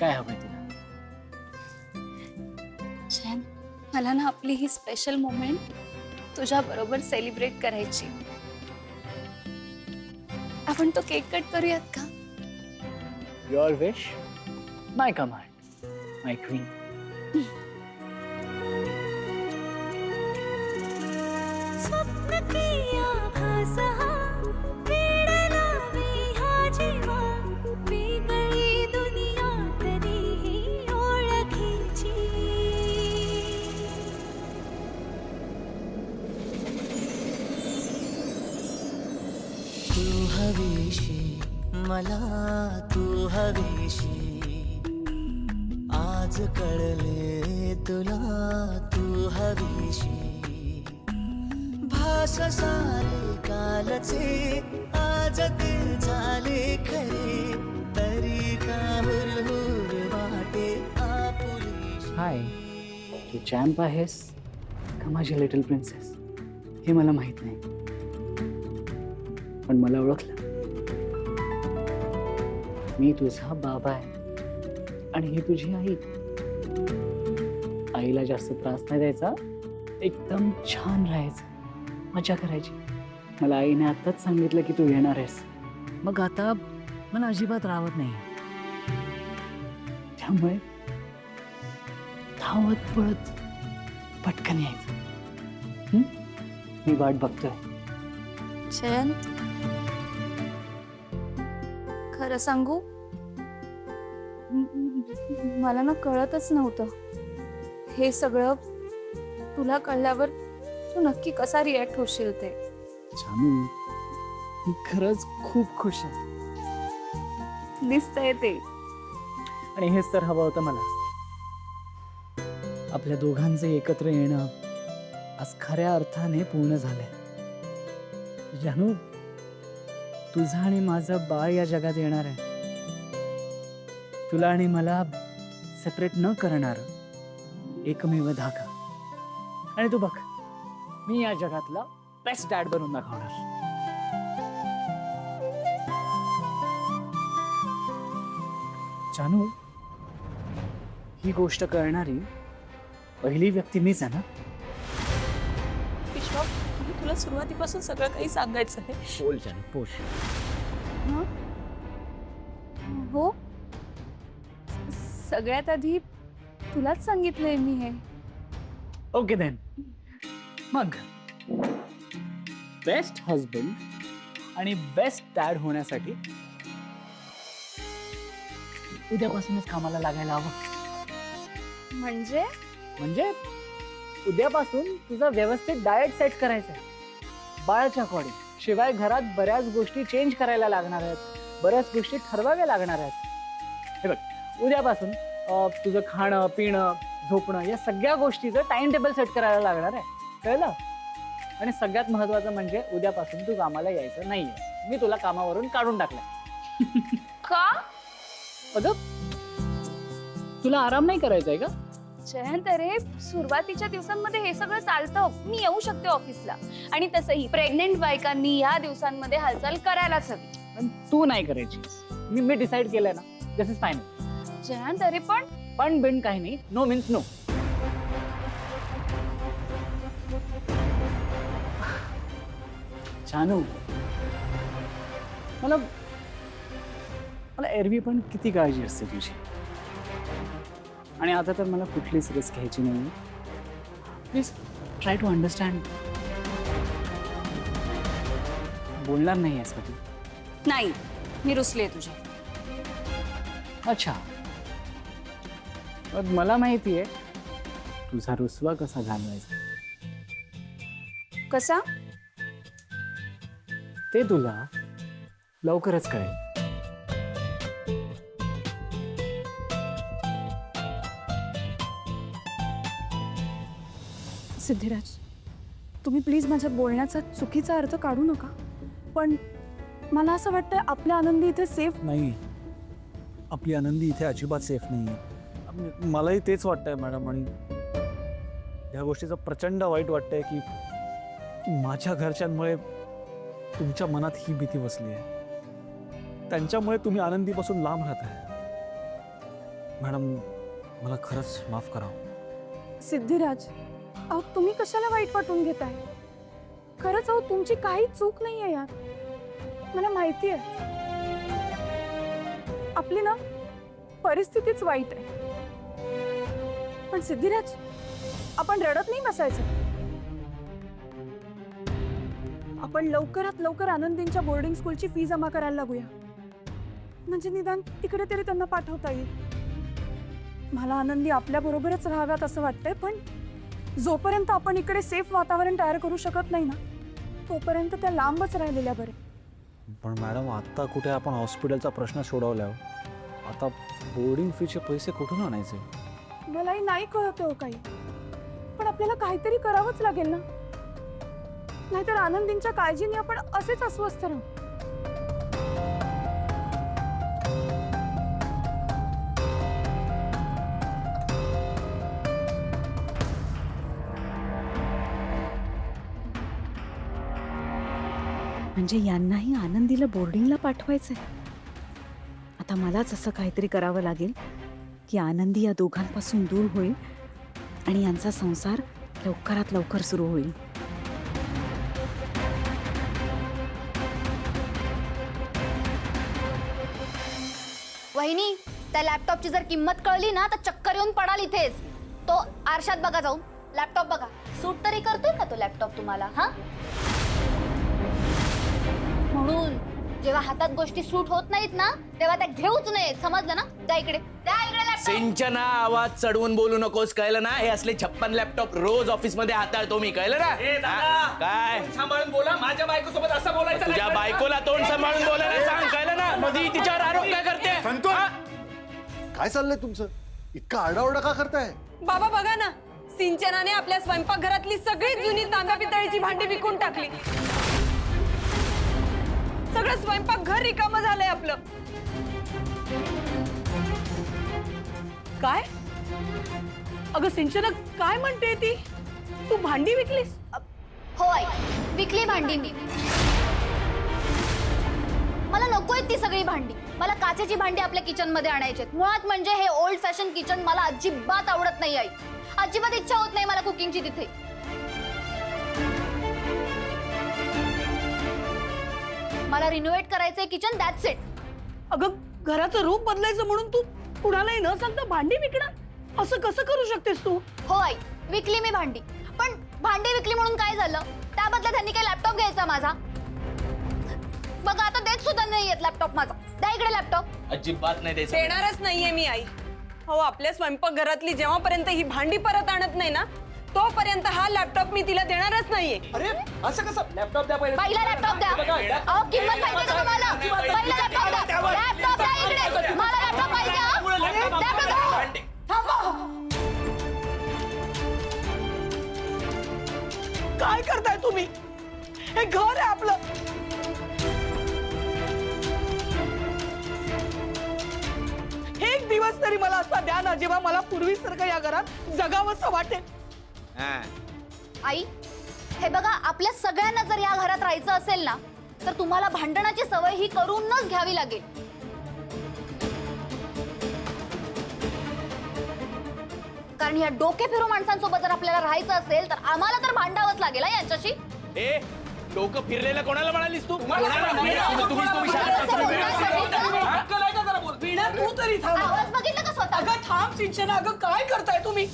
काय हवंय तुला? चैन, मला ना आपली ही स्पेशल मोमेंट तुझ्या बरोबर सेलिब्रेट करायची. आपण तो केक कट करूयात का? Your wish, my command, my queen. स्वप्न किया भासहा वेडला विहा जीवा वेगळी दुनिया तरीही ओळखीची. तू हवीशी मला तू हवीशी आज कळले तुला तू हवीशी भास सारे कालचे आज ते झाले खरे तरी का हुरहुर वाटे आपुलीशी. हाय, तू चॅम्प आहेस का माझी लिटल प्रिन्सेस हे मला माहित नाही, पण मला ओळखलं. मी तुझा बाबा आहे आणि ही तुझी आई. आईला जास्त त्रास नाही द्यायचा, एकदम छान राहायचं, मजा करायची. मला आईने आत्ताच सांगितलं की तू येणार आहेस, मग आता मला अजिबात राहत नाही. त्यामुळे धावत पळत पटकन यायचं. मी वाट बघतोय. चैन, खरं सांगू, मला ना कळतच नव्हतं हे सगळं तुला कळल्यावर तू नक्की कसा रिॲक्ट होशील ते. जानू, मी खरंच खूप खुश आहे. दिसतंय ते. आणि हेच तर हवं होतं मला. आपल्या दोघांचं एकत्र येणं आज खऱ्या अर्थाने पूर्ण झालंय. जानू, तुझं आणि माझं बाळ या जगात येणार आहे. तुला आणि मला सेपरेट न करणार एकमेव धागा. आणि तू बघ, मी या जगातला बेस्ट डॅड बनून दाखवणार. जानू, ही गोष्ट करणारी पहिली व्यक्ती मीच आहे ना? विश्वा, तुला सुरुवातीपासून सगळं काही सांगायचं आहे. बोल जानू, बोल. हो, सगळ्यात आधी तुलाच सांगितलंय मी हे. Okay then. मग बेस्ट हजबंड आणि बेस्ट डॅड होण्यासाठी उद्यापासूनच कामाला लागायला हवं. म्हणजे उद्यापासून तुझा व्यवस्थित डाएट सेट करायचा आहे बाळाच्या अकॉर्डिंग. शिवाय घरात बऱ्याच गोष्टी चेंज करायला लागणार आहेत, बऱ्याच गोष्टी ठरवाव्या लागणार आहेत. हे बघ, उद्यापासून तुझं खाणं पिणं झोपणं या सगळ्या गोष्टीचं टाइम टेबल सेट करायला लागणार आहे, कळलं? आणि सगळ्यात महत्वाचं म्हणजे उद्यापासून तू कामाला यायचं नाहीये. मी तुला कामावरून काढून टाकलंय. का? अगं, तुला आराम नाही करायचा आहे का? जयंत, अरे सुरुवातीच्या दिवसांमध्ये हे सगळं चालतं. मी येऊ शकते ऑफिसला. आणि तसंही प्रेग्नेंट बायकांनी या दिवसांमध्ये हालचाल करायलाच हवी. पण तू नाही करायची. मी डिसाईड केलंय ना, दिस इज फायनल. जयंत, अरे पण बिन काही नाही. No means no. जानू, मला एरवी पण किती काळजी असते तुझी. आणि आता तर मला कुठलीच रिस्क घ्यायची नाही. Please try to understand. बोलणार नाही आहेस का तू? नाही, मी रुसले तुझ्या. अच्छा, मग मला माहिती आहे तुझा रुसवा कसा घालवायचा. कसा? ते तुला लवकरच कळेल. सिद्धिराज, तुम्ही प्लीज माझ्या बोलण्याचा चुकीचा अर्थ काढू नका, पण मला असं वाटतं आपल्या आनंदी इथे सेफ नाही. आपली आनंदी इथे अजिबात सेफ नाही. मलाही तेच वाटतंय मॅडम. आणि ह्या गोष्टीचं प्रचंड वाईट वाटतंय की माझ्या घरच्यांमुळे तुमच्या मनात ही भीती बसली आहे. त्यांच्यामुळे तुम्ही आनंदीपासून लांब राहताय. मॅडम मला खरंच माफ करा. सिद्धिराज, अहो तुम्ही कशाला वाईट वाटून घेताय? खरंच अहो तुमची काही चूक नाहीये यार. मला माहिती आहे आपली ना परिस्थितीच वाईट आहे. पण सिद्धिराज, आपण रडत नाही बसायचं. आपण लवकरात लवकर आनंदींच्या बोर्डिंग स्कूलची फी जमा करायला लागूया. म्हणजे निदान तिकडे तरी त्यांना पाठवता येईल. मला आनंदी आपल्या बरोबरच राहाव्यात असं वाटतंय, पण जोपर्यंत आपण इकडे सेफ वातावरण तयार करू शकत नाही ना, तोपर्यंत त्या लांबच राहिलेल्या बरे. पण मॅडम आता कुठे आपण हॉस्पिटलचा प्रश्न सोडवला. आता बोर्डिंग फीचे पैसे कुठून आणायचे? मलाही नाही कळत हो काही, पण आपल्याला काहीतरी करावंच लागेल ना, नाहीतर आनंदींच्या काळजीने आपण असेच अस्वस्थ राहू. म्हणजे यांनाही आनंदीला बोर्डिंगला पाठवायचंय. आता मलाच असं काहीतरी करावं लागेल की आनंदी या दोघांपासून दूर होईल आणि यांचा संसार लवकरात लवकर सुरू होईल. वहिनी, त्या लॅपटॉपची जर किंमत कळली ना तर चक्कर येऊन पडाल इथेच. तो आरशात बघा जाऊन, लॅपटॉप बघा. सूट तरी करतोय का तो लॅपटॉप तुम्हाला? हा, म्हणून जेव्हा हातात गोष्टी सूट होत नाहीत ना तेव्हा त्या घेऊच नयेत, समजलं ना? त्या इकडे लॅपटॉप. सिंचना, आवाज चढवून बोलू नकोस, कळलं ना? हे असले 56 लॅपटॉप रोज ऑफिस मध्ये हाताळतो मी, कळलं ना? हा? काय सांभाळून बोला. माझ्या बायको सोबत असं बोलायचं तुझ्या बायकोला तोंड सांभाळून बोलायला सांग, कळलं ना? मध्ये तिच्यावर आरोप काय करते? संतोष, हा? काय चाललंय तुमचं? इतका आरडाओरडा का करताय? बाबा बघा ना, सिंचनाने आपल्या स्वयंपाकघरातली सगळी जुनी तांब्या पितळीची भांडी विकून टाकली. सगळं स्वयंपाकघर रिकामं झालंय आपलं. काय? अगं सिंचना, काय म्हणते ती? तू भांडी विकलीस? हो आई, विकली भांडी मी. मला नकोय ती सगळी भांडी. मला काचेची भांडी आपल्या किचन मध्ये आणायची. मुळात म्हणजे हे ओल्ड फॅशन किचन मला अजिबात आवडत नाही आई. अजिबात इच्छा होत नाही मला कुकिंगची तिथे. मला रिनोव्हेट करायचंय किचन, दॅट्स इट. अगं घराचं रूप बदलायचं म्हणून तू कुणालाही न सांगता भांडी विकणार? असं कसं करू शकतेस तू? हो आई, विकली मी भांडी. पण भांडी विकली म्हणून काय झालं? त्या बदल्यात त्यांनी काय लॅपटॉप घ्यायचा माझा? बघा आता देत सुद्धा नाहीयेत लॅपटॉप माझा. द्या इकडे लॅपटॉप. अजिबात नाही द्यायचं. देणारच नाहीये मी आई. हो, आपल्या स्वयंपाकघरातली जेव्हापर्यंत ही भांडी परत आणत नाही ना तोपर्यंत हा लॅपटॉप मी तिला देणारच नाहीये. अरे असं कसं? लॅपटॉप द्या पहिले. पहिला लॅपटॉप द्या. अहो किंमत माहिती का तुम्हाला? पहिला लॅपटॉप द्या. लॅपटॉप द्या इकडे. मला लॅपटॉप पाहिजे. लॅपटॉप द्या. काय करताय तुम्ही? हे घर आहे आपलं. एक दिवस तरी मला असा द्या ना जेव्हा मला पूर्वीसारखं या घरात जगावंसं वाटेल. आई, हे बघा, आपल्या सगळ्यांना जर या घरात राहायचं असेल ना तर तुम्हाला भांडणाची सवय ही करूनच घ्यावी लागेल. कारण या डोके फिरू माणसांसोबत जर आपल्याला राहायचं असेल तर आम्हाला तर भांडावंच लागेल यांच्याशी. ए, डोकं फिरलेलं कोणाला म्हणालीस तू? तुम्ही तू तरी थांब. आवाज बघितलं का स्वतः? अगं थांब सिंचना, अगं काय करताय तुम्ही?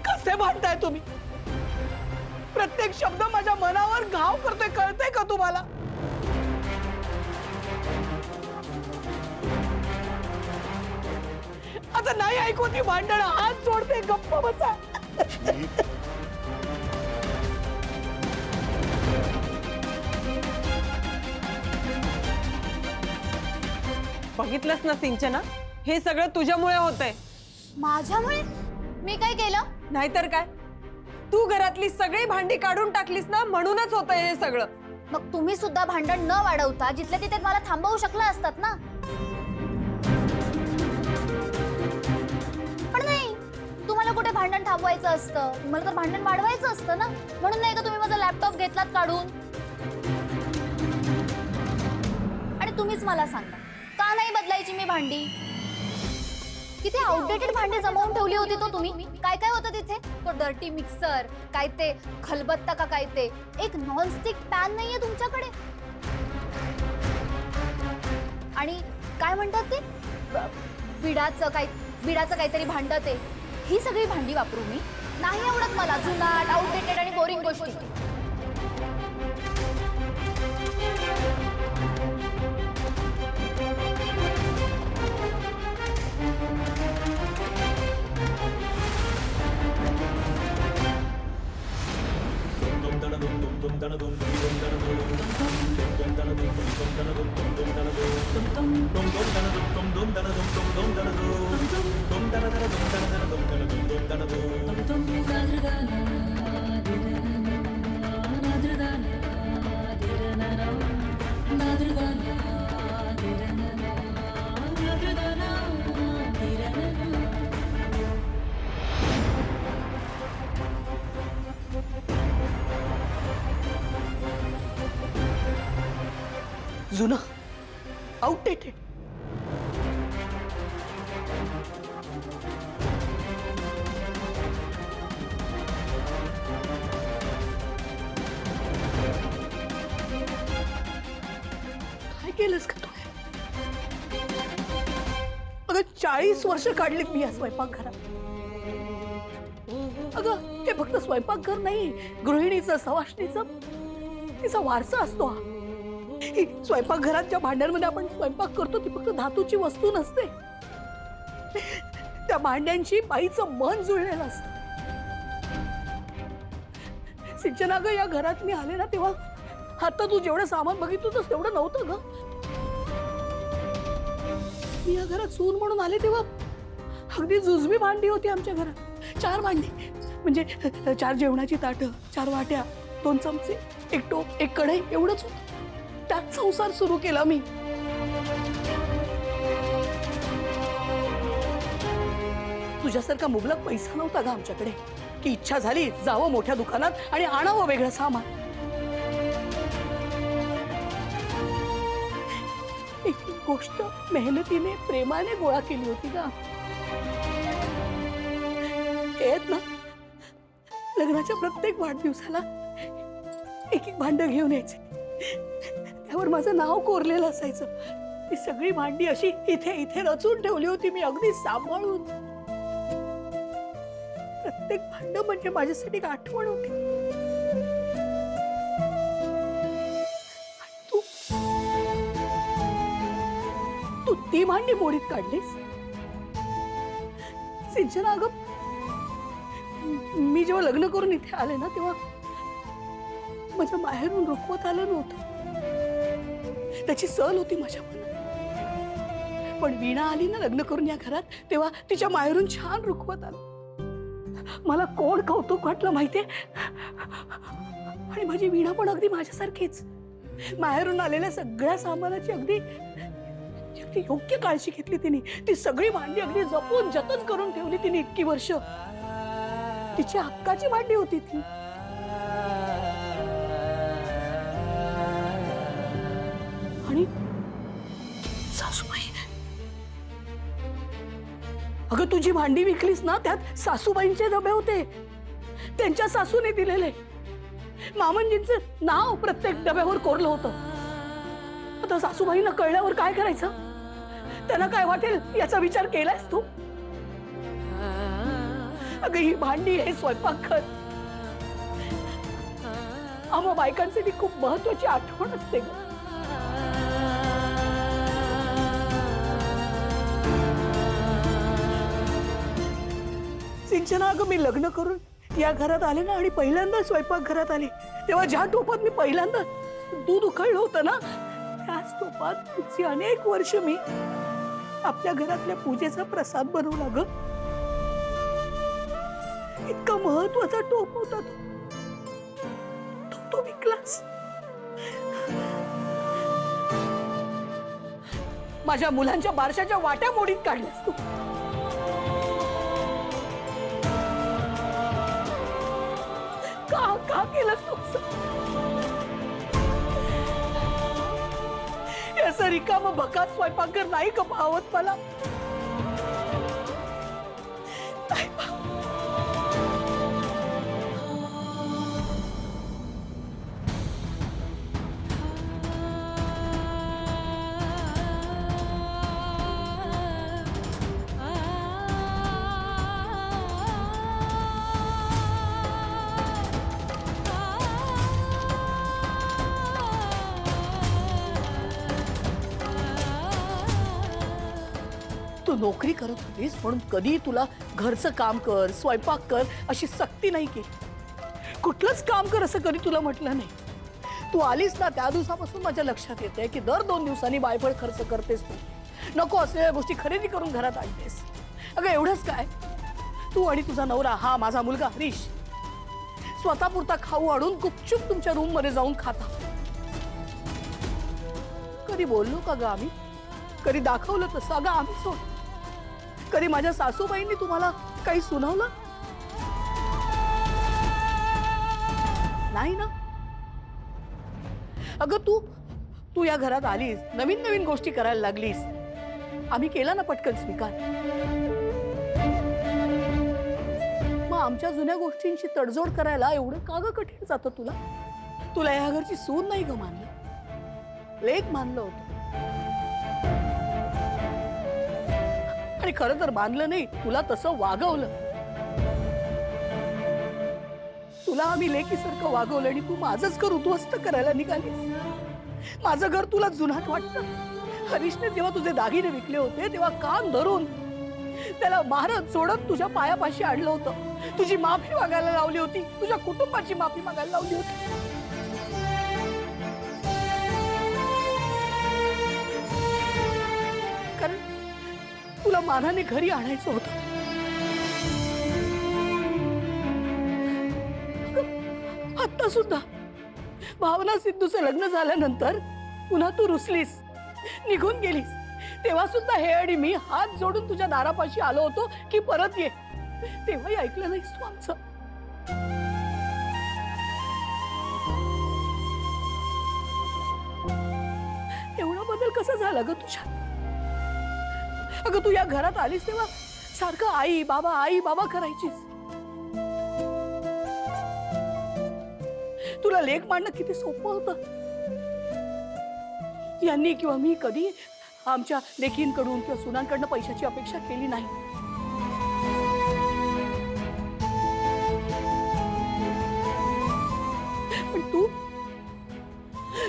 कसे भांडताय तुम्ही? प्रत्येक शब्द माझ्या मनावर घाव करतोय, कळतंय का तुम्हाला? आता नाही ऐकू ती भांडणं. हात सोडते, गप्प बसा. बघितलंस ना सिंचना, हे सगळं तुझ्यामुळे होतंय. माझ्यामुळे? मी काय केलं? नाहीतर काय, तू घरातली सगळी भांडी काढून टाकलीस ना, म्हणूनच होतंय हे सगळं. मग तुम्ही सुद्धा भांडण न वाढवता जिथल्या तिथे मला थांबवू शकला असतात ना. पण नाही, तुम्हाला कुठे भांडण थांबवायचं असतं? तुम्हाला तर भांडण वाढवायचं असतं ना. म्हणून नाही का तुम्ही माझा लॅपटॉप घेतलात काढून? आणि मला सांगा, का नाही बदलायची मी भांडी? किती आउटडेटेड भांडी जमवून ठेवली होती तो तुम्ही. काय काय होतं तिथे? तो डर्टी मिक्सर, काय ते खलबत्ता का काय ते, एक नॉनस्टिक पॅन नाहीये तुमच्याकडे. आणि काय म्हणतात ते बिडाचं काहीतरी भांडं, ते ही सगळी भांडी वापरू मी? नाही आवडत मला जुनाट, आउटडेटेड आणि बोरिंग गोष्टी. जुनं, आउटडेटेड. काय केलंस का तू? अगं 40 वर्ष काढलीत मी या स्वयंपाकघरात. अगं हे फक्त स्वयंपाकघर नाही, गृहिणीचं, सवाष्णीचं, तिचा वारसा असतो हा. ही स्वयंपाकघरात ज्या भांड्यांमध्ये आपण स्वयंपाक करतो ती फक्त धातूची वस्तू नसते. त्या भांड्यांशी बाईचं मन जुळलेलं असतं. सिंचना ग, या घरात मी आले ना तेव्हा आता तू जेवढं सामान बघितलं होतंस तेवढं नव्हतं ग. मी या घरात सून म्हणून आले तेव्हा अगदी जुजबी भांडी होती आमच्या घरात. 4 भांडी, म्हणजे 4 जेवणाची ताटं, 4 वाट्या, 2 चमचे, 1 टोप, 1 कढई, एवढंच होतं. त्यात संसार सुरू केला मी. तुझ्यासारखा मुबलक पैसा नव्हता ग आमच्याकडे की इच्छा झाली जावं मोठ्या दुकानात आणि आणावं वेगळं सामान. एक गोष्ट मेहनतीने, प्रेमाने गोळा केली होती का. येत ना, लग्नाच्या प्रत्येक वाढदिवसाला एक भांड घेऊन यायचे, त्यावर माझं नाव कोरलेलं असायचं. ती सगळी भांडी अशी इथे इथे रचून ठेवली होती मी, अगदी सांभाळून. प्रत्येक भांड म्हणजे माझ्यासाठी एक आठवण होती. तू ती भांडी मोडीत काढलीस. सिंचना अगं, मी जेव्हा लग्न करून इथे आले ना तेव्हा माझ्या माहेरून रुखवत आलं नव्हतं. त्याची सल होती माझ्या मनात. पण वीणा आली ना लग्न करून या घरात तेव्हा तिच्या माहेरून छान रुखवत आलं. मला कोण कौतुक वाटलं माहितीये. आणि माझी वीणा पण अगदी माझ्यासारखीच माहेरून आलेल्या सगळ्या सामानाची अगदी योग्य काळजी घेतली तिने. ती सगळी भांडी अगदी जपून जतन करून ठेवली तिने इतकी वर्ष. तिची हक्काची भांडी होती ती. आणि सासूबाई, अगं तुझी भांडी विकलीस ना त्यात सासूबाईंचे डबे होते, त्यांच्या सासूने दिलेले. मामनजींचं नाव प्रत्येक डब्यावर कोरलं होतं. आता सासूबाईंना कळल्यावर काय करायचं? त्यांना काय वाटेल याचा विचार केलायस तू? अगं ही भांडी, हे स्वयंपाकघर आम्हा बायकांसाठी खूप महत्वाची आठवण असते ग. सिंचना अगं, मी लग्न करून या घरात आले ना आणि पहिल्यांदा स्वयंपाकघरात आले तेव्हा ज्या टोपात मी पहिल्यांदा दूध उकळलं होतं ना त्याच टोपात पुढची अनेक वर्ष मी आपल्या घरातल्या पूजेचा प्रसाद बनवला ग. इतका महत्वाचा टोप होता तो विकलास. माझ्या मुलांच्या बारशाच्या वाट्या मोडीत काढल्यास तू. का केलंस तू? या असं रिकामं भकात स्वयंपाकघर नाही का पाहत मला? नाही पाहत. तू नोकरी करत होतीस म्हणून कधी तुला घरचं काम कर, स्वयंपाक कर अशी सक्ती नाही केली. कुठलंच काम कर असं कधी तुला म्हटलं नाही. तू आलीस ना त्या दिवसापासून माझ्या लक्षात येते की दर 2 दिवसांनी बायफळ खर्च करतेस तू. नको असलेल्या गोष्टी खरेदी करून घरात आणतेस. अगं एवढंच काय, तू आणि तुझा नवरा हा माझा मुलगा हरीश स्वतःपुरता खाऊ आणून गुपचूप तुमच्या रूम मध्ये जाऊन खाता. कधी बोललो का ग आम्ही? कधी दाखवलं तसं? अगं आम्ही सोड. कधी माझ्या सासूबाईंनी तुम्हाला काही सुनावलं नाही ना? अगं तू या घरात आलीस, नवीन नवीन गोष्टी करायला लागलीस, आम्ही केला ना पटकन स्वीकार. मग आमच्या जुन्या गोष्टींची तडजोड करायला एवढं का ग कठीण जातं तुला? तुला या घरची सून नाही ग मानलं, लेक मानलं होतं. आणि खरं तर मानलं नाही, तुला तसं वागवलं. तुला आम्ही लेकीसारखं वागवलं आणि तू माझंच घर उद्ध्वस्त करायला निघालीस. माझं घर तुला जुनाट वाटतं. हरीशने जेव्हा तुझे दागिने विकले होते तेव्हा कान धरून त्याला मारत सोडत तुझ्या पायापाशी आणलं होतं. तुझी माफी मागायला लावली होती, तुझ्या कुटुंबाची माफी मागायला लावली होती. कारण तुला मानाने घरी आणायचं होतं. आता सुद्धा भावना सिद्धूचं लग्न झाल्यानंतर पुन्हा तू रुसलीस, निघून गेलीस, तेव्हा सुद्धा हे आणि मी हात जोडून तुझ्या दारापाशी आलो होतो की परत ये. तेव्हाही ऐकलं नाहीस तू आमचं. एवढा बदल कसा झाला ग तुझ्या? अगं तू या घरात आलीस तेव्हा सारखं आई बाबा करायचीस. तुला लेख मांडणं किती सोपं होतं. यांनी किंवा मी कधी आमच्या लेकींकडून किंवा सुनांकडनं पैशाची अपेक्षा केली नाही. पण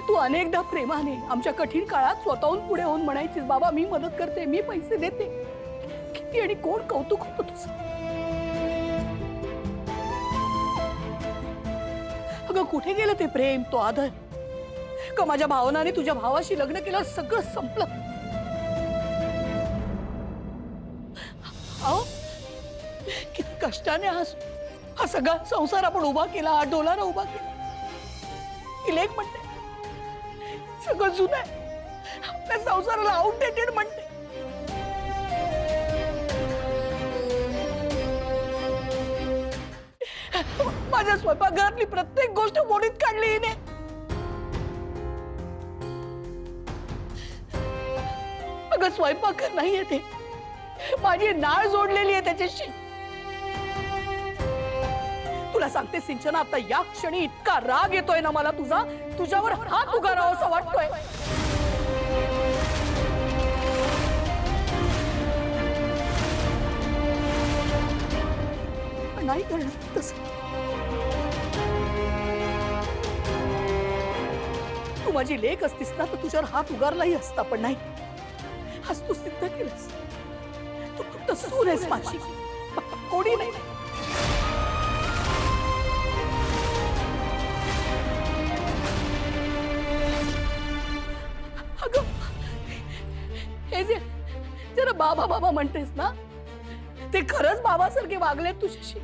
तू अनेकदा प्रेमाने आमच्या कठीण काळात स्वतःहून पुढे होऊन म्हणायचीस, बाबा मी मदत करते, मी पैसे देते. किती आणि कोण कौतुक होतं तुझं. अगं कुठे गेलं ते प्रेम, तो आदर? का माझ्या भावनाने तुझ्या भावाशी लग्न केलं सगळं संपलं? अहो किती कष्टाने हा सगळा संसार आपण उभा केला, हा डोलारा उभा केला. ती लेक म्हणते सगळं जुनं आहे, आपल्या संसाराला आउटडेटेड म्हणते. माझ्या स्वयंपाकघरातली प्रत्येक गोष्ट मोडीत काढली हिने. अगं स्वयंपाकघर नाहीये ते, माझी नाळ जोडलेली आहे त्याच्याशी. तुला सांगते सिंचना, आता या क्षणी इतका राग येतोय ना मला तुझ्यावर हात उगारावा असं वाटतोय. पण नाही करणार तसं. तू माझी लेक असतीस ना तर तुझ्यावर हात उगारलाही असता, पण नाही. आज तू सिद्ध केलंस तू फक्त सून आहेस माझी, कोणी नाही. अगं हे जे जरा बाबा म्हणतेस ना, ते खरंच बाबासारखे वागले तुझ्याशी.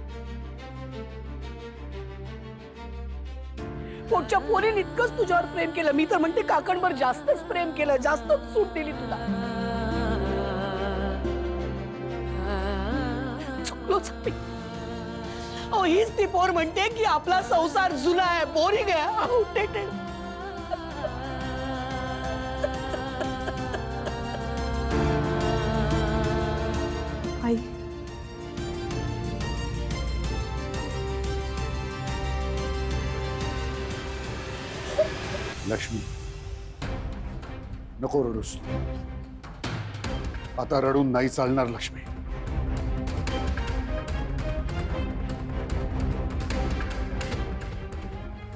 पोटच्या पोरीने इतकंच तुझ्यावर प्रेम केलं, मी तर म्हणते काकणभर जास्तच प्रेम केलं, जास्तच सूट दिली तुला. चुकलोच मी. अहो हीच ती पोर म्हणते की आपला संसार जुना आहे, बोरिंग आहे, आउटडेटेड. लक्ष्मी नको रडूस. आता रडून नाही चालणार लक्ष्मी.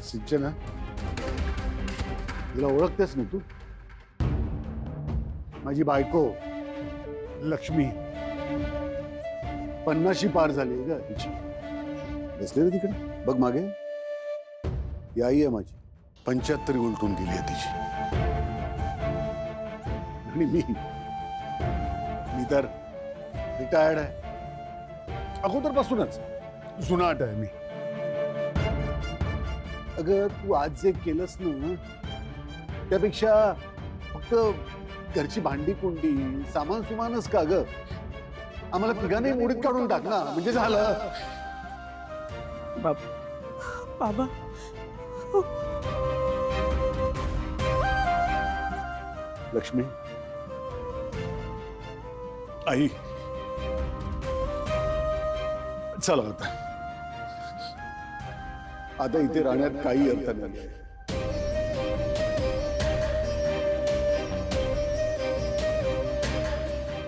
सिंचना, तिला ओळखतेस ना तू? माझी बायको लक्ष्मी. 50शी पार झाली ग तिची. बसले ना तिकडे बघ मागे. ही आई आहे माझी. 75 उलटून गेली आहे तिची. आणि मी तर रिटायर्ड आहे. अगोदरपासूनच जुनाट आहे मी. अगं तू आज जे केलंस ना त्यापेक्षा फक्त घरची भांडी कुंडी सामान सुमानच का ग, आम्हाला तिघांनी मोडीत काढून टाक ना म्हणजे झालं. बाबा लक्ष्मी, आई, चला आता इथे राहण्यात काही अर्थ नाही.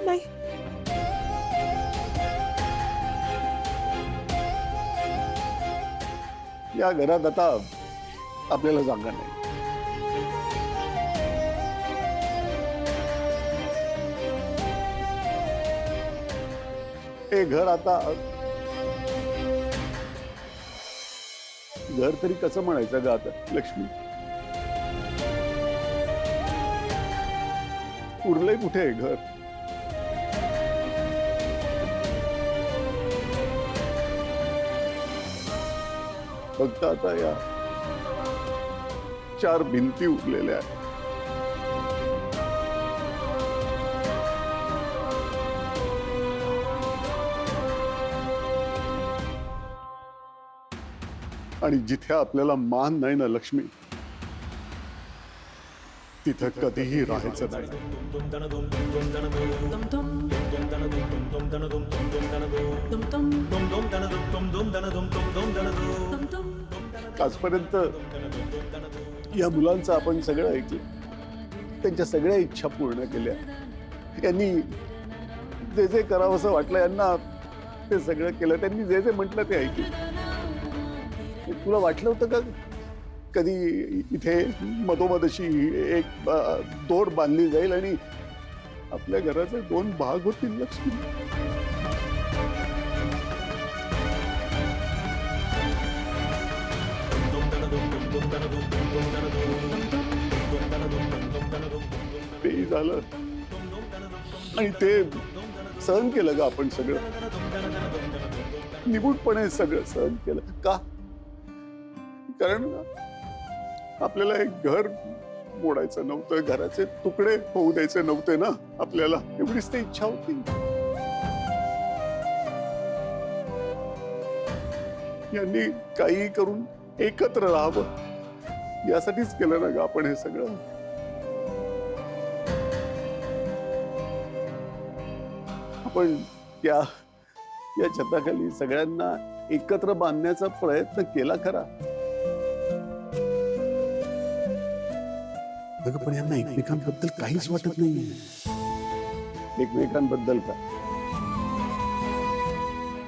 नाही, या घरात आता आपल्याला जागा नाही. हे घर आता घर तरी कसं म्हणायचं ग आता लक्ष्मी? उरलंय कुठे आहे घर? फक्त आता या 4 भिंती उरलेल्या आहेत. आणि जिथे आपल्याला मान नाही ना लक्ष्मी, तिथं कधीही राहायचं नाही. आजपर्यंत या मुलांचं आपण सगळं ऐकलं. त्यांच्या सगळ्या इच्छा पूर्ण केल्या. यांनी जे जे करावंसं वाटलं यांना ते सगळं केलं. त्यांनी जे जे म्हटलं ते ऐकलं. तुला वाटलं होतं का कधी इथे मधोमध एक दोर बांधली जाईल आणि आपल्या घराचे 2 भाग होतील लक्ष्मी? तेही झालं आणि ते सहन केलं ग आपण सगळं. निगूढपणे सगळं सहन केलं का? कारण आपल्याला एक घर मोडायचं नव्हतं. घराचे तुकडे होऊ द्यायचे नव्हते ना आपल्याला. एवढीच ते इच्छा होती. यांनी काही करून एकत्र राहावं यासाठीच केलं ना ग आपण हे सगळं. आपण या छताखाली सगळ्यांना एकत्र बांधण्याचा प्रयत्न केला खरा. पण यांना एकमेकांबद्दल काहीच वाटत नाही. एकमेकांबद्दल का,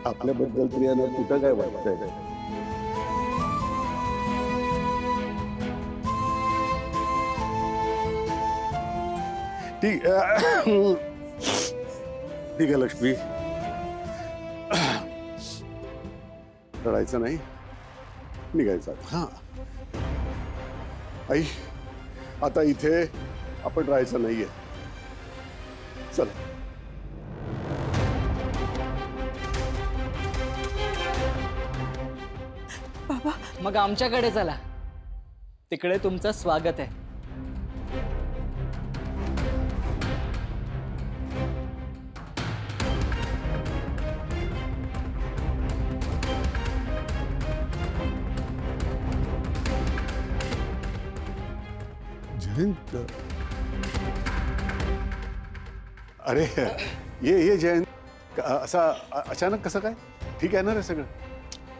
आपल्याबद्दल तरी यांना कुठं काय वाटतंय? ठीक आहे लक्ष्मी, रडायचं नाही, निघायचं. हा आई, आता इथे आपण राहायचं नाहीये. चला. बाबा मग आमच्याकडे चला. तिकडे तुमचं स्वागत आहे. जयंत, अरे ये जयंत. असा अचानक कसं काय? ठीक आहे ना रे सगळं?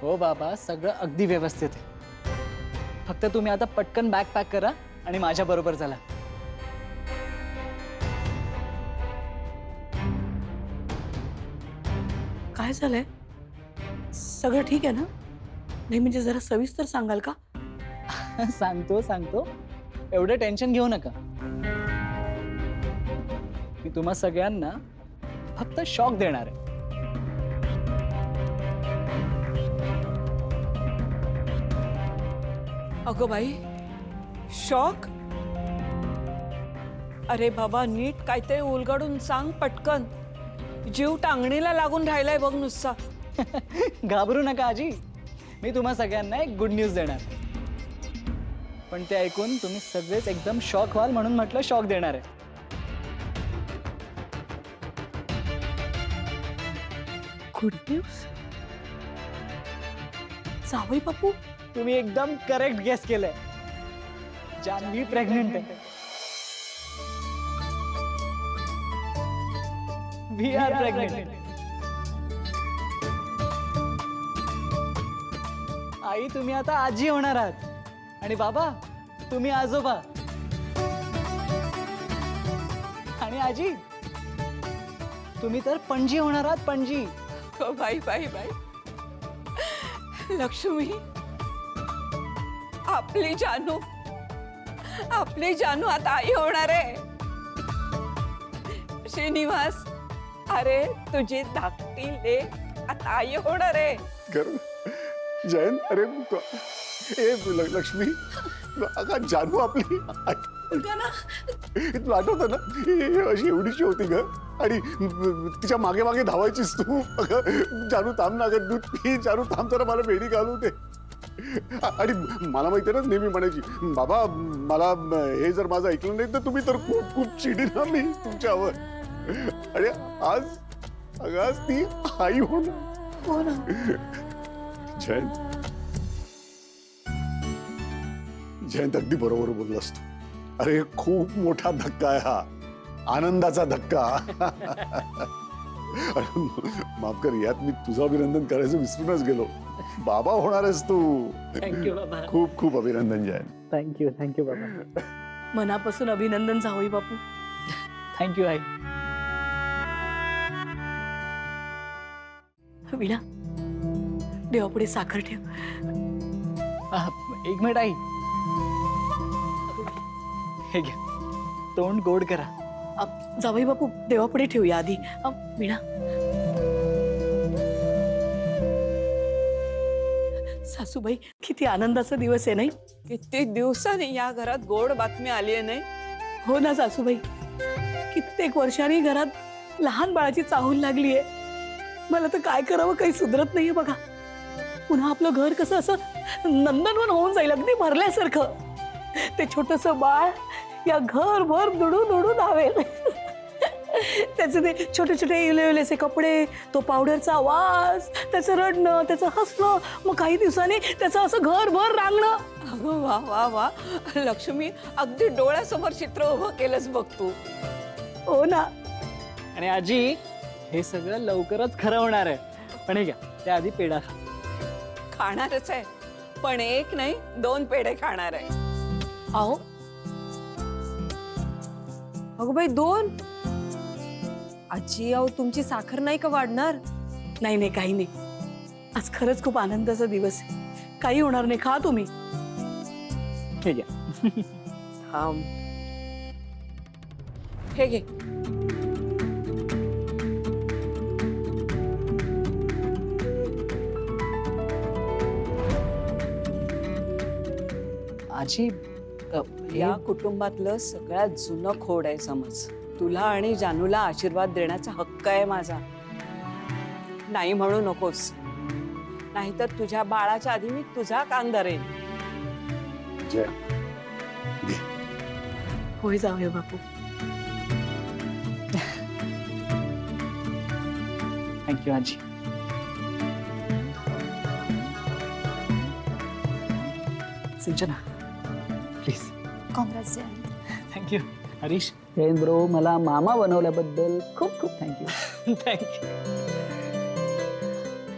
हो बाबा, सगळं अगदी व्यवस्थित आहे. फक्त तुम्ही आता पटकन बॅग पॅक करा आणि माझ्या बरोबर चला. काय झालंय? सगळं ठीक आहे ना? नाही म्हणजे जरा सविस्तर सांगाल का? सांगतो. एवढं टेन्शन घेऊ नका. मी तुम्हा सगळ्यांना फक्त शॉक देणार आहे. अगं बाई, शॉक? अरे बाबा, नीट काय ते उलगडून सांग पटकन. जीव टांगणीला लागून राहिलाय बघ नुसता. घाबरू नका आजी. मी तुम्हा सगळ्यांना एक गुड न्यूज देणार. पण ते ऐकून तुम्ही सगळेच एकदम शॉक व्हाल म्हणून म्हटलं शॉक देणार आहे. Good news? जावई बापू, तुम्ही एकदम करेक्ट गेस केलंय. जान्हवी प्रेग्नेंट आहे. We are pregnant. आई तुम्ही आता आजी होणार आहात आणि बाबा तुम्ही आजोबा. आणि आजी तुम्ही तर पणजी होणार आहात. पणजी. बाई बाई बाई, लक्ष्मी, आपली जानू आता आई होणार आहे. श्रीनिवास, अरे तुझी धाकटी लेक आता आई होणार आहे. जयंत, अरे लक्ष्मी, अगं जानू आपली तुला आठवतं ना, अशी एवढीशी होती ग आणि तिच्या मागे मागे धावायचीस तू. अगं जानू थांब ना, अगं दूध पी, जानू थांब जरा, मला वेडी घालू दे. आणि मला माहिती ना, नेहमी म्हणायची बाबा मला हे जर माझं ऐकलं नाही तर तुम्ही तर खूप खूप चिडी ना मी तुमच्यावर. आणि आज ती आई होणार. हो ना. जयंत अगदी बरोबर बोललास तू. अरे खूप मोठा धक्का आहे हा, आनंदाचा धक्का. माफ कर, यात मी तुझं अभिनंदन करायचं विसरूनच गेलो. बाबा होणार आहेस तू. थँक्यू बाबा. खूप खूप अभिनंदन जयंत. थँक्यू बाबा. मनापासून अभिनंदन जावई बापू. थँक्यू आई. विना, देवापुढे साखर ठेव. एक मिनिट आई. हे घ्या, तोंड गोड करा. जावई बापू, देवापुढे ठेवूया आधी. विना, सासूबाई, किती आनंदाचा दिवस आहे नाही? किती दिवसांनी या घरात गोड बातमी आली आहे नाही? हो ना सासूबाई, कित्येक वर्षांनी घरात लहान बाळाची चाहूल लागली आहे. मला तर काय करावं काही सुधरत नाहीये बघा. पुन्हा आपलं घर कसं असं नंदनवन होऊन जाईल, अगदी भरल्यासारखं. ते छोटस बाळ या घरभर दुडू धावेल. त्याचे ते छोटे छोटे इवलेसे कपडे, तो पावडरचा वास, त्याचं रडणं, त्याचं हसणं, मग काही दिवसांनी त्याचं असं घरभर रांगणं. अगं वा वा वा, लक्ष्मी, अगदी डोळ्यासमोर चित्र उभं केलंच बघ तू. हो ना. आणि आजी, हे सगळं लवकरच खरं होणार आहे. पण हे घ्या, त्याआधी पेढा खा. खाणारच आहे, पण एक नाही 2 पेढे खाणार आहे. अहो अगो बाई, 2? आजी, अहो तुमची साखर नाही का वाढणार? नाही नाही, काही नाही. आज खरंच खूप आनंदाचा दिवस आहे. काही होणार नाही, खा तुम्ही. हे घ्या. थांब, हे घे. आजी, या कुटुंबातलं सगळ्यात जुनं खोड आहे समज. तुला आणि जानूला आशीर्वाद देण्याचा हक्क आहे माझा. नाही म्हणू नकोस, नाहीतर तुझ्या बाळाच्या आधी मी तुझा कान धरेन. जय, होय जाऊया बापू. थँक्यू आजी. सिंचना, please. Congress Jayant. Thank you. Harish, Jayant bro, मला मामा बनवल्याबद्दल खूप खूप थँक्यू. थँक्यू.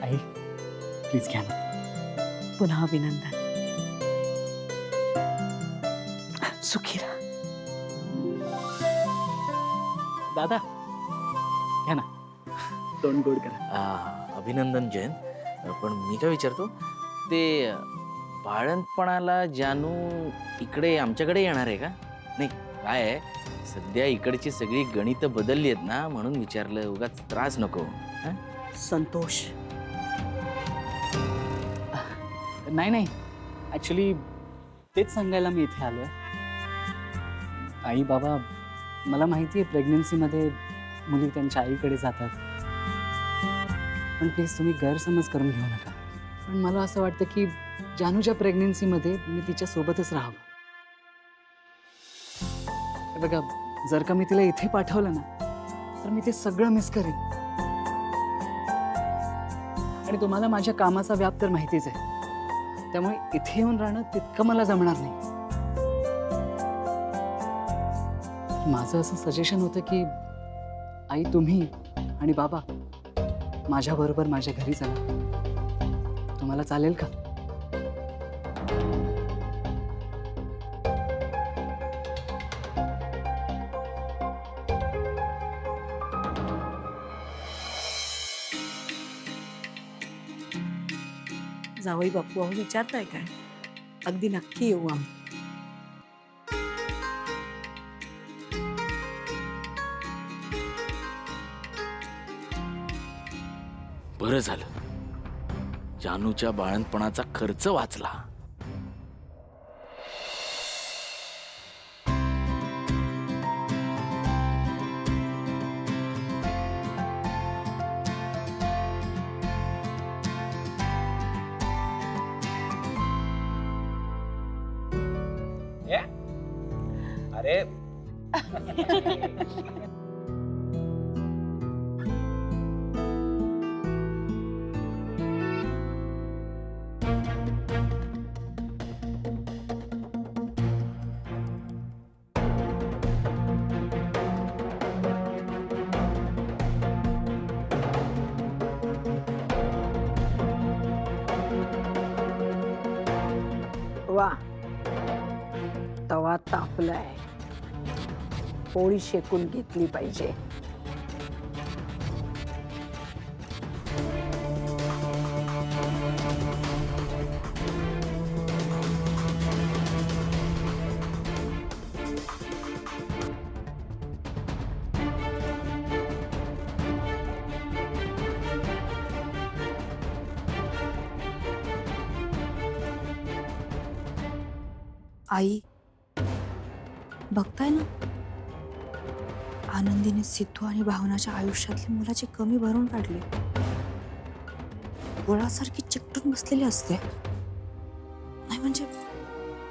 आई, प्लीज घ्या ना. पुन्हा अभिनंदन. सुखी राहा. दादा घ्या ना, तोंड गोड करा. अभिनंदन जयंत. पण मी काय विचारतो, ते बाळंतपणाला जानू इकडे आमच्याकडे येणार आहे का? नाही काय आहे, सध्या इकडची सगळी गणित बदलली आहेत ना, म्हणून विचारलं. उगाच त्रास नको. हं? संतोष, नाही नाही, ॲक्च्युली तेच सांगायला मी इथे आलोय. आई बाबा, मला माहिती आहे प्रेग्नन्सीमध्ये मुली त्यांच्या आईकडे जातात, पण प्लीज तुम्ही गैरसमज करून घेऊ नका. पण मला असं वाटतं की जानूच्या प्रेग्नन्सीमध्ये मी तिच्या सोबतच राहावं. हे बघा, जर का मी तिला इथे पाठवलं ना, तर मी ते सगळं मिस करेन. आणि तुम्हाला माझ्या कामाचा व्याप तर माहितीच आहे, त्यामुळे इथे येऊन राहणं तितकं मला जमणार नाही. माझं असं सजेशन होतं की आई, तुम्ही आणि बाबा माझ्याबरोबर माझ्या घरी चला. तुम्हाला चालेल का? जावई बापू, अहो विचारताय काय? अगदी नक्की येऊ आम्ही. बरं झालं, जानूच्या बाळंतपणाचा खर्च वाचला. अरे वा, तवा तापलाय. पोळी शेकून घेतली पाहिजे. आई, बघताय ना, आनंदीने सिद्धू आणि भावनाच्या आयुष्यातली मुलाची कमी भरून काढली. गोळासारखी चिकटून बसलेली असते. नाही म्हणजे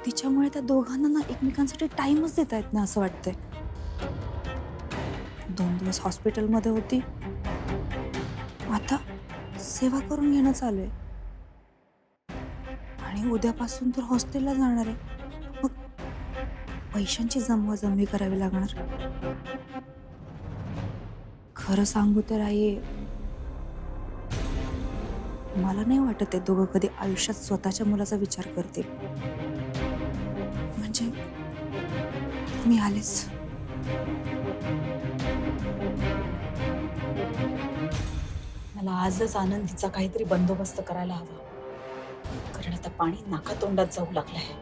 तिच्यामुळे त्या दोघांना ना एकमेकांसाठी टाइमच देता येत नाही असं वाटतंय. 2 दिवस हॉस्पिटलमध्ये होती, आता सेवा करून घेणं चालू आहे. आणि उद्यापासून तर हॉस्टेलला जाणार आहे. मग पैशांची जमवाजमवी करावी लागणार. खरं सांगू तर आई, मला नाही वाटत ते दोघं कधी आयुष्यात स्वतःच्या मुलाचा विचार करतील. म्हणजे मी आलेच. मला आजच आनंदीचा काहीतरी बंदोबस्त करायला हवा, कारण आता पाणी नाकातोंडात जाऊ लागलंय.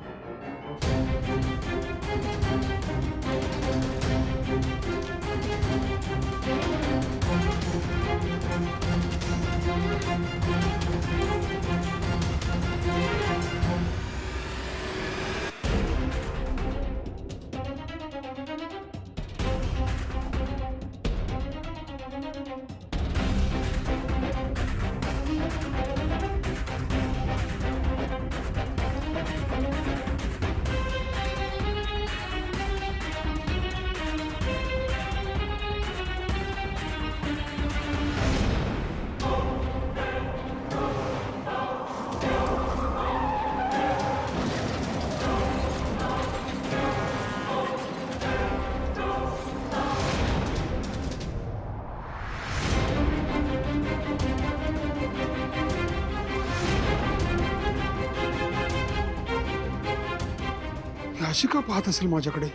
अशी का पाहत असेल माझ्याकडे?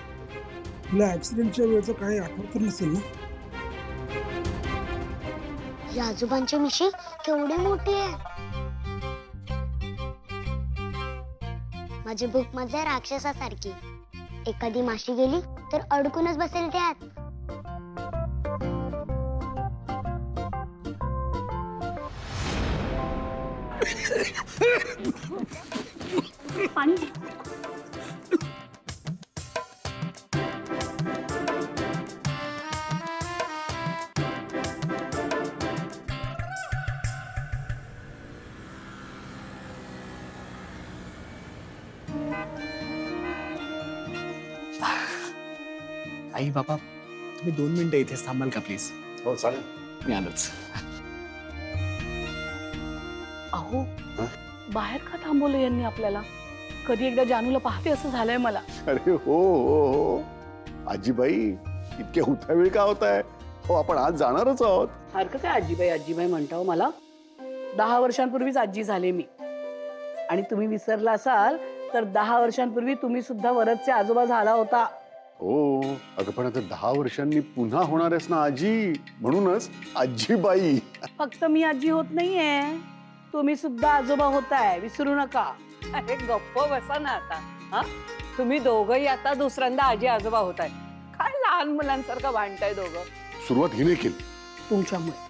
तुला ऍक्सिडेंटच्या वेळचं काही आठवत तर नसेल ना? या आजोबांची मिशी केवढी मोठी आहे. माझी भूक मधल्या राक्षसासारखी. एखादी माशी गेली तर अडकूनच बसेल त्यात. पाणी आई बाबा तुम्ही 2 मिनिटं इथेच थांबाल का प्लीज? हो चालेल. मी आलोच. अहो बाहेर का थांबवलं यांनी आपल्याला? कधी एकदा जानूला पाहते असं झालंय मला. अरे हो हो हो आजीबाई, इतके उतावीळ का होत आहे? हो आपण आज जाणारच आहोत. सारखं काय आजीबाई आजीबाई म्हणता हो मला? 10 वर्षांपूर्वीच आजी झाले मी. आणि तुम्ही विसरला असाल तर 10 वर्षांपूर्वी तुम्ही सुद्धा वरदचे आजोबा झाला होता. हो अगं पण आता 10 वर्षांनी पुन्हा होणार आहेस ना आजी, म्हणूनच आजीबाई. फक्त मी आजी होत नाहीये, तुम्ही सुद्धा आजोबा होताय, विसरू नका. अरे गप्प बसा ना आता. हा तुम्ही दोघंही आता दुसऱ्यांदा आजी आजोबा होताय. काय लहान मुलांसारखं भांडताय दोघं. सुरुवात हिने केली. तुमच्यामुळे.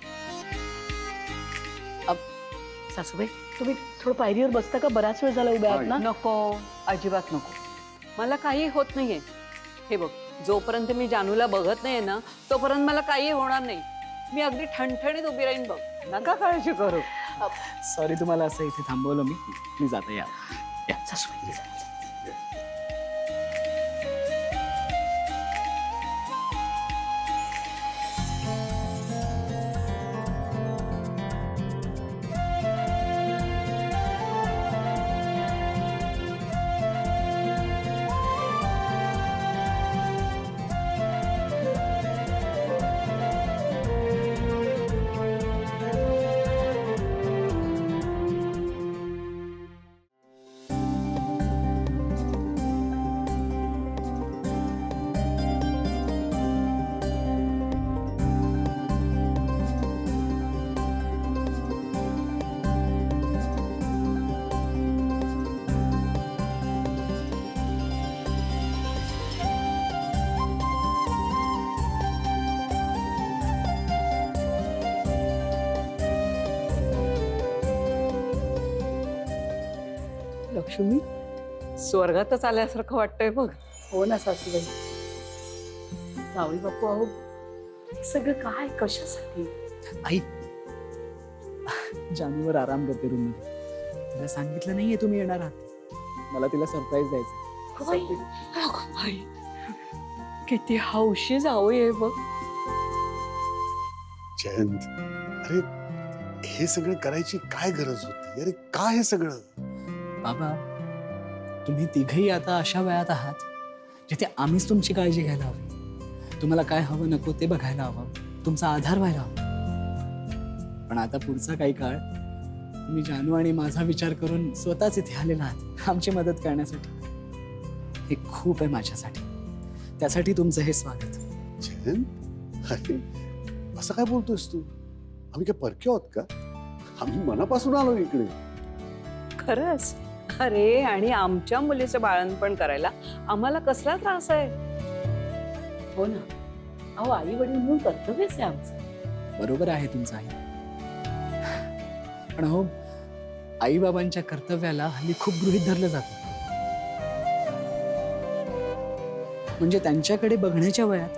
सासूबाई तुम्ही थोडं पायरीवर बसता का? बराच वेळ झाला उभ्या आहात ना. नको, अजिबात नको. मला काही होत नाहीये. हे बघ, जोपर्यंत मी जानूला बघत नाहीये ना तोपर्यंत मला काही होणार नाही. मी अगदी ठणठणीत उभी राहीन बघ. नका काळजी करू. सॉरी तुम्हाला असं इथे थांबवलं मी जाते. या सासूबाई लक्ष्मी, स्वर्गातच आल्यासारखं वाटतंय बघ. हो ना सासूबाई. जावई बापू अहो हे सगळं काय कशासाठी? आई जानूवर आराम करते रूम मध्ये. तिला सांगितलं नाहीये तुम्ही येणार आहात. मला तिला सरप्राईज द्यायचं. आई, किती हौशी जावई आहे बघ. जयंत, अरे हे सगळं करायची काय गरज होती? अरे काय हे सगळं? बाबा तुम्ही तिघही आता अशा वयात आहात जिथे आम्हीच तुमची काळजी घ्यायला हवी. तुम्हाला काय हवं नको ते बघायला हवं, तुमचा आधार व्हायला हवा. पण आता पुढचा काही काळ तुम्ही जानू आणि माझा विचार करून स्वतःच इथे आलेला आहात आमची मदत करण्यासाठी. हे खूप आहे माझ्यासाठी. त्यासाठी तुमचं हे स्वागत. जयंत, अरे असं काय बोलतोयस तू? आम्ही काय परके आहोत का? आम्ही मनापासून आलो इकडे. खरंच. अरे आणि आमच्या मुलीचं बाळणपण करायला आम्हाला कसला त्रास आहे? हो ना. अहो आई वडील म्हणून कर्तव्यच आहे आमचं. बरोबर आहे तुमचं आई. पण हो आई बाबांच्या कर्तव्याला हल्ली खूप गृहीत धरलं जातं. म्हणजे त्यांच्याकडे बघण्याच्या वयात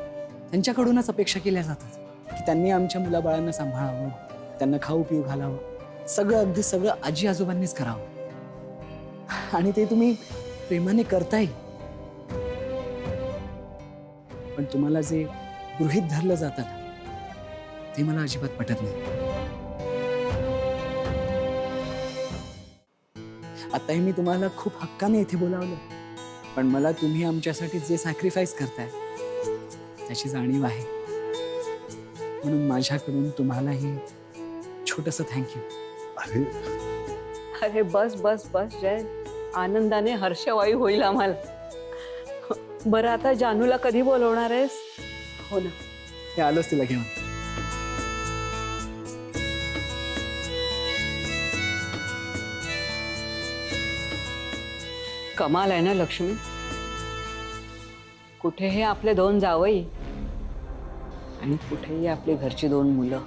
त्यांच्याकडूनच अपेक्षा केल्या जातात की त्यांनी आमच्या मुलाबाळांना सांभाळावं, त्यांना खाऊ पिऊ घालावं, सगळं अगदी सगळं आजी आजोबांनीच करावं. आणि ते तुम्ही प्रेमाने करताय. पण तुम्हाला जे गृहीत धरलं जातं ना ते मला अजिबात पटत नाही. आताही मी तुम्हाला खूप हक्काने इथे बोलावलं, पण मला तुम्ही आमच्यासाठी जे सॅक्रिफाईस करताय त्याची जाणीव आहे. म्हणून माझ्याकडून तुम्हालाही छोटंसं थँक्यू. अरे अरे बस बस बस जय. आनंदाने हर्षवायू होईल आम्हाला. बरं आता जानूला कधी बोलवणार आहेस? हो ना, मी आलोच तिला घेऊन. कमाल आहे ना लक्ष्मी. कुठे हे आपले 2 जावई आणि कुठेही आपली घरची 2 मुलं.